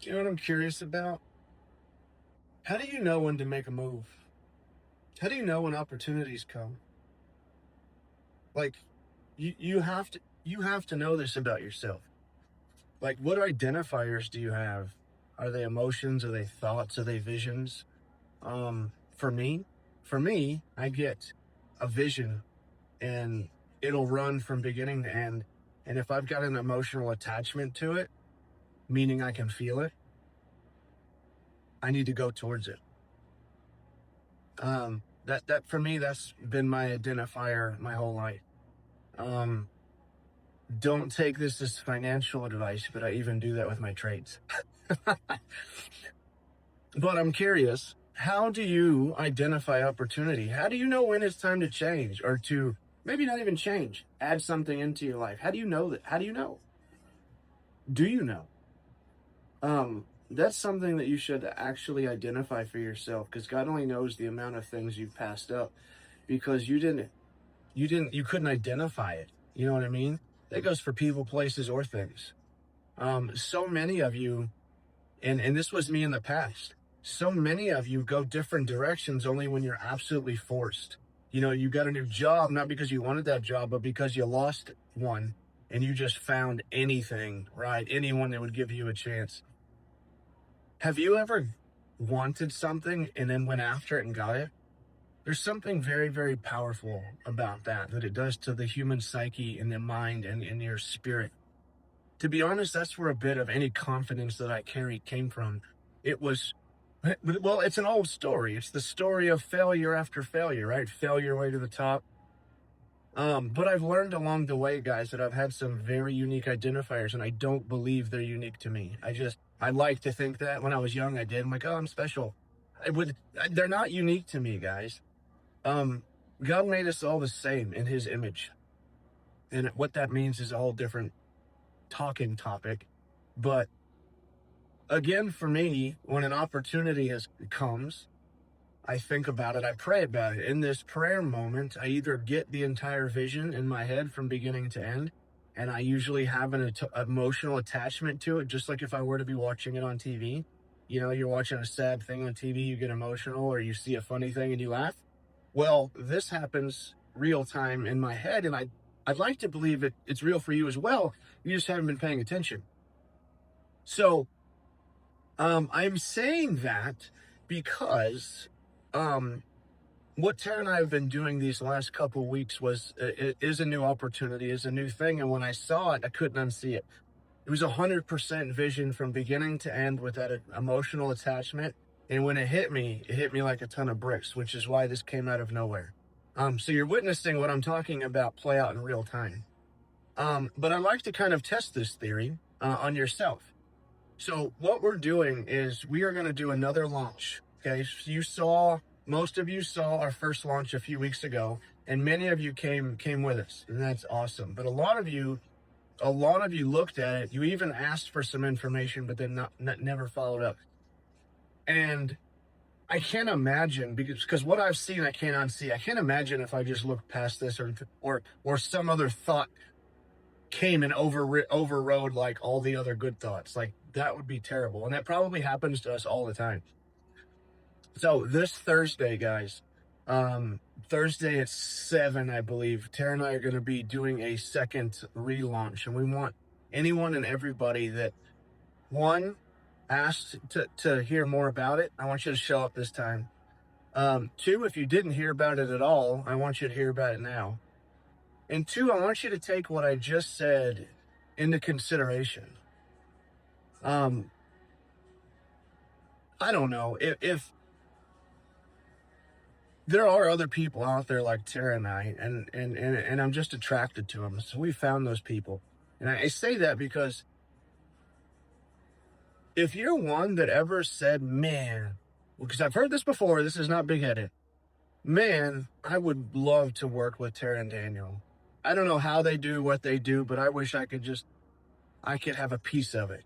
You know what I'm curious about? How do you know when to make a move? How do you know when opportunities come? Like you have to know this about yourself. Like what identifiers do you have? Are they emotions? Are they thoughts? Are they visions? For me, I get a vision and it'll run from beginning to end. And if I've got an emotional attachment to it, meaning I can feel it, I need to go towards it. That for me, that's been my identifier my whole life. Um, don't take this as financial advice, but I even do that with my trades. But I'm curious, how do you identify opportunity? How do you know when it's time to change or to maybe not even change, add something into your life? How do you know that? How do you know? Do you know? That's something that you should actually identify for yourself because God only knows the amount of things you've passed up because you couldn't identify it. You know what I mean? That goes for people, places, or things. So many of you, and this was me in the past, so many of you go different directions only when you're absolutely forced. You know, you got a new job, not because you wanted that job, but because you lost one and you just found anything, right? Anyone that would give you a chance. Have you ever wanted something and then went after it and got it? There's something very, very powerful about that it does to the human psyche and the mind and in your spirit. To be honest, that's where a bit of any confidence that I carried came from. It was, well, it's an old story. It's the story of failure after failure, right? Fail your way to the top. But I've learned along the way, guys, that I've had some very unique identifiers, and I don't believe they're unique to me. I like to think that when I was young, I did. I'm like, oh, I'm special. They're not unique to me, guys. Um, God made us all the same in his image. And what that means is a whole different talking topic. But again, for me, when an opportunity comes, I think about it, I pray about it. In this prayer moment, I either get the entire vision in my head from beginning to end, and I usually have an emotional attachment to it, just like if I were to be watching it on TV. You know, you're watching a sad thing on TV, you get emotional, or you see a funny thing and you laugh. Well, this happens real time in my head, and I'd like to believe it's real for you as well. You just haven't been paying attention. So I'm saying that because um, what Tara and I have been doing these last couple of weeks is a new opportunity, is a new thing, and when I saw it, I couldn't unsee it. It was 100% vision from beginning to end with that emotional attachment. And when it hit me like a ton of bricks, which is why this came out of nowhere. So you're witnessing what I'm talking about play out in real time. But I like to kind of test this theory on yourself. So what we're doing is we are going to do another launch. Okay. So most of you saw our first launch a few weeks ago, and many of you came with us, and that's awesome. But a lot of you looked at it. You even asked for some information, but then never followed up. And I can't imagine because what I've seen, I can't unsee. I can't imagine if I just looked past this or some other thought came and overrode like all the other good thoughts. Like that would be terrible. And that probably happens to us all the time. So this Thursday, guys, Thursday at 7, I believe, Tara and I are going to be doing a second relaunch. And we want anyone and everybody that, one, asked to hear more about it, I want you to show up this time. Two, if you didn't hear about it at all, I want you to hear about it now. And two, I want you to take what I just said into consideration. I don't know if there are other people out there like Tara and I, and I'm just attracted to them. So we found those people. And I say that because if you're one that ever said, man, because I've heard this before, this is not big headed. Man, I would love to work with Tara and Daniel. I don't know how they do what they do, but I wish I could have a piece of it.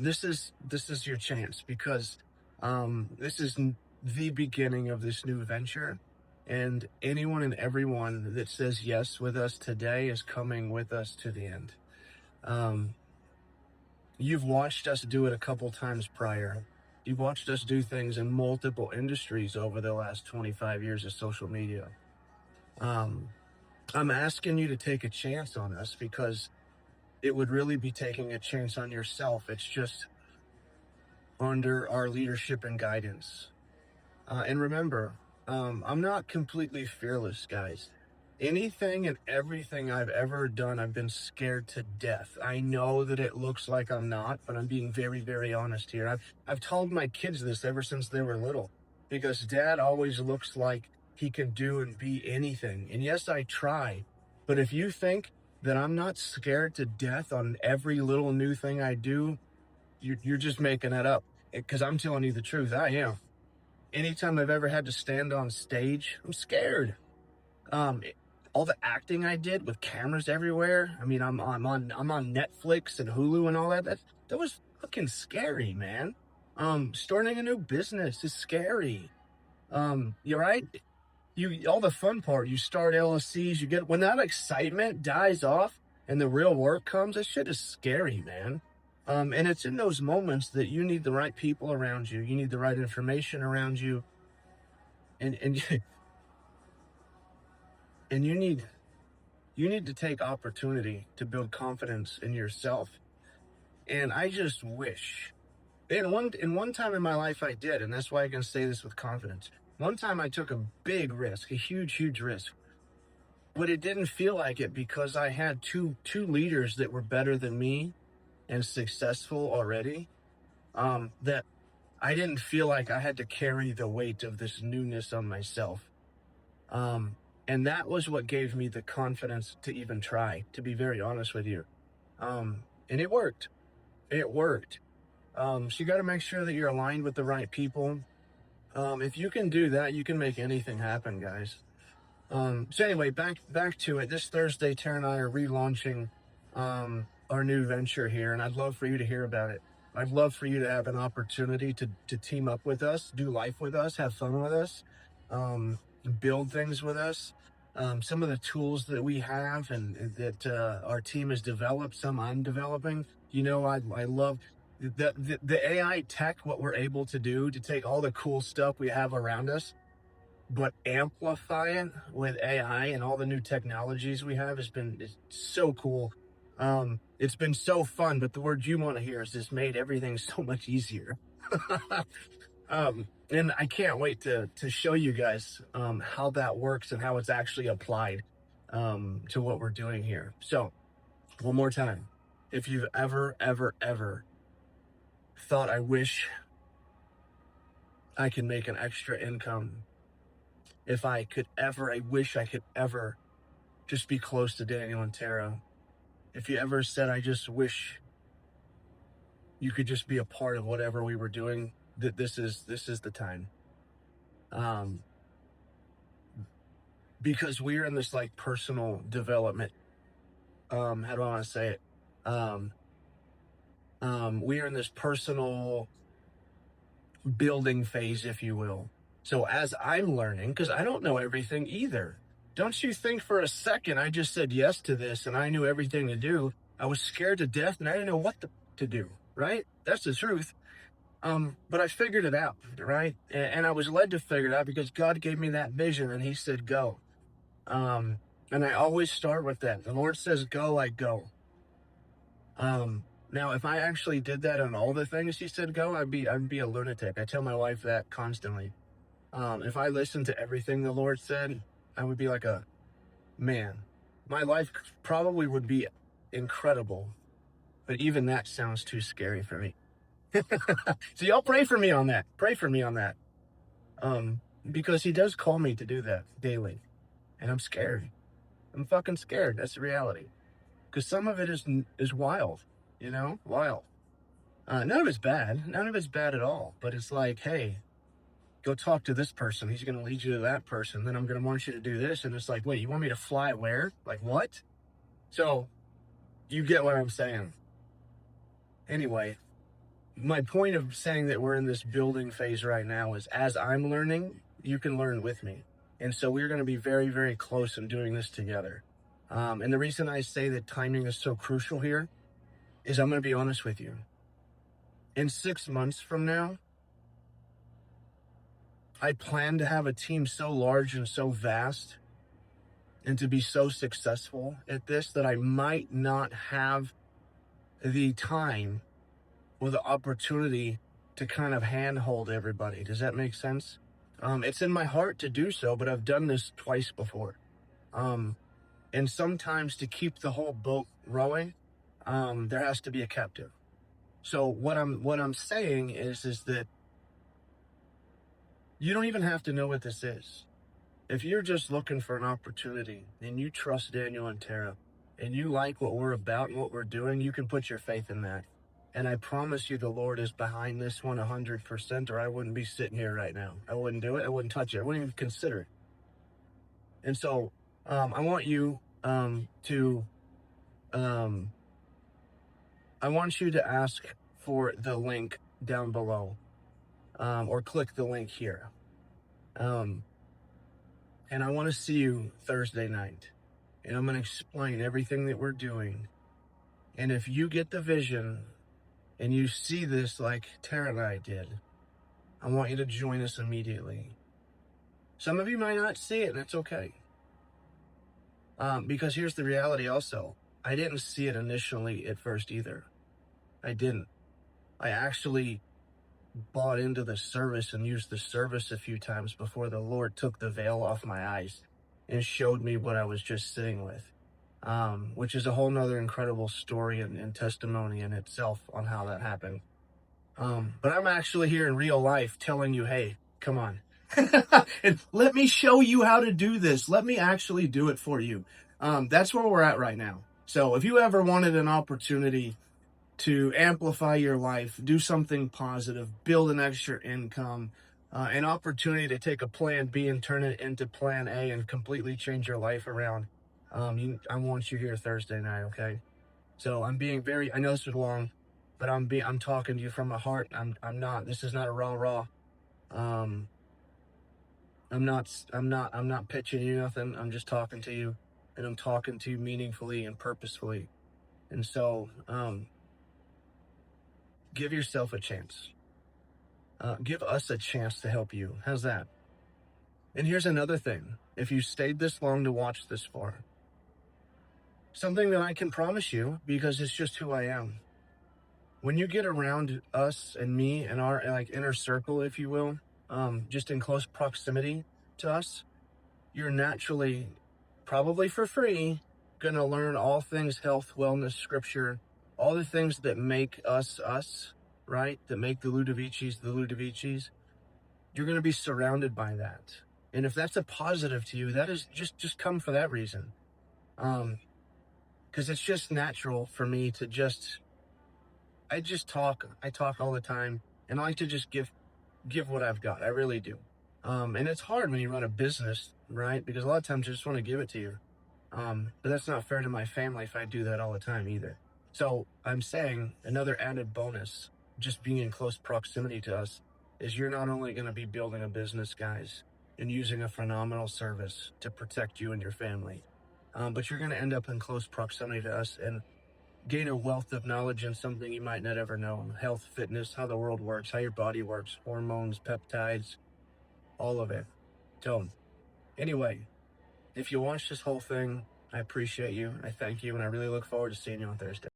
This is your chance because this is the beginning of this new venture, and anyone and everyone that says yes with us today is coming with us to the end. Um, You've watched us do it a couple times prior. You've watched us do things in multiple industries over the last 25 years of social media. Um, I'm asking you to take a chance on us because it would really be taking a chance on yourself. It's just under our leadership and guidance. And remember, I'm not completely fearless, guys. Anything and everything I've ever done, I've been scared to death. I know that it looks like I'm not, but I'm being very, very honest here. I've told my kids this ever since they were little, because dad always looks like he can do and be anything. And yes, I try. But if you think that I'm not scared to death on every little new thing I do, you're just making that up. Because I'm telling you the truth, I am. Anytime I've ever had to stand on stage, I'm scared. Um, it- all the acting I did with cameras everywhere. I mean, I'm on Netflix and Hulu and all that. That was fucking scary, man. Starting a new business is scary. You're right. You all the fun part. You start LLCs. You get when that excitement dies off and the real work comes. That shit is scary, man. And it's in those moments that you need the right people around you. You need the right information around you, and and you need to take opportunity to build confidence in yourself. And I just wish, in one time in my life I did, and that's why I can say this with confidence. One time I took a big risk, a huge risk, but it didn't feel like it because I had two leaders that were better than me and successful already. That I didn't feel like I had to carry the weight of this newness on myself. Um, and that was what gave me the confidence to even try, to be very honest with you. And it worked. It worked. So you got to make sure that you're aligned with the right people. If you can do that, you can make anything happen, guys. So anyway, back to it. This Thursday, Tara and I are relaunching our new venture here, and I'd love for you to hear about it. I'd love for you to have an opportunity to team up with us, do life with us, have fun with us, um, build things with us. Some of the tools that we have and that our team has developed, some I'm developing. I love the AI tech, what we're able to do to take all the cool stuff we have around us but amplify it with AI and all the new technologies we have is so cool. It's been so fun, but the word you want to hear is just made everything so much easier. And I can't wait to show you guys how that works and how it's actually applied to what we're doing here. So, one more time, if you've ever thought, I wish I could make an extra income, if I wish I could ever just be close to Daniel and Tara. If you ever said, I just wish you could just be a part of whatever we were doing, that this is the time. Um, because we're in this like personal development. How do I want to say it? Um, we are in this personal building phase, if you will. So as I'm learning, because I don't know everything either. Don't you think for a second I just said yes to this and I knew everything to do. I was scared to death and I didn't know what to do, right? That's the truth. But I figured it out, right? And I was led to figure it out because God gave me that vision and he said, go. And I always start with that. The Lord says, go, I go. Now, if I actually did that on all the things he said go, I'd be a lunatic. I tell my wife that constantly. If I listened to everything the Lord said, I would be like a man. My life probably would be incredible, but even that sounds too scary for me. So y'all pray for me on that. Pray for me on that. Because he does call me to do that daily, and I'm scared. I'm fucking scared. That's the reality. Because some of it is wild, wild. None of it's bad. None of it's bad at all. But it's like, hey, go talk to this person. He's going to lead you to that person. Then I'm going to want you to do this. And it's like, wait, you want me to fly where? Like, what? So you get what I'm saying. Anyway, my point of saying that we're in this building phase right now is as I'm learning, you can learn with me. And so we're going to be very, very close in doing this together. And the reason I say that timing is so crucial here is I'm going to be honest with you. In 6 months from now, I plan to have a team so large and so vast and to be so successful at this that I might not have the time or the opportunity to kind of handhold everybody. Does that make sense? It's in my heart to do so, but I've done this twice before. And sometimes to keep the whole boat rowing, there has to be a captain. So what I'm saying is that you don't even have to know what this is. If you're just looking for an opportunity and you trust Daniel and Tara and you like what we're about and what we're doing, you can put your faith in that. And I promise you the Lord is behind this one 100%, or I wouldn't be sitting here right now. I wouldn't do it. I wouldn't touch it. I wouldn't even consider it. And so I want you I want you to ask for the link down below, or click the link here. And I want to see you Thursday night. And I'm going to explain everything that we're doing. And if you get the vision and you see this like Tara and I did, I want you to join us immediately. Some of you might not see it, and it's okay. Because here's the reality also. I didn't see it initially at first either. I didn't. I actually bought into the service and used the service a few times before the Lord took the veil off my eyes and showed me what I was just sitting with, which is a whole nother incredible story and testimony in itself on how that happened. But I'm actually here in real life telling you, hey, come on. And let me show you how to do this. Let me actually do it for you. That's where we're at right now. So if you ever wanted an opportunity to amplify your life, do something positive, build an extra income, an opportunity to take a plan B and turn it into plan A and completely change your life around, I want you here Thursday night, okay? So I'm being very, I know this was long, but I'm talking to you from my heart. I'm not, this is not a raw. I'm not pitching you nothing. I'm just talking to you, and I'm talking to you meaningfully and purposefully. And so, give yourself a chance. Give us a chance to help you. How's that? And here's another thing. If you stayed this long to watch this far, something that I can promise you, because it's just who I am. When you get around us and me and our like inner circle, if you will, just in close proximity to us, you're naturally, probably for free, going to learn all things health, wellness, scripture, all the things that make us us, right? That make the Ludovicis the Ludovicis. You're going to be surrounded by that. And if that's a positive to you, that is just come for that reason. Because it's just natural for me to I talk all the time, and I like to just give what I've got. I really do. And it's hard when you run a business, right? Because a lot of times I just want to give it to you. But that's not fair to my family if I do that all the time either. So I'm saying another added bonus, just being in close proximity to us, is you're not only going to be building a business, guys, and using a phenomenal service to protect you and your family, but you're going to end up in close proximity to us and gain a wealth of knowledge in something you might not ever know. Health, fitness, how the world works, how your body works, hormones, peptides, all of it. So anyway, if you watched this whole thing, I appreciate you. I thank you. And I really look forward to seeing you on Thursday.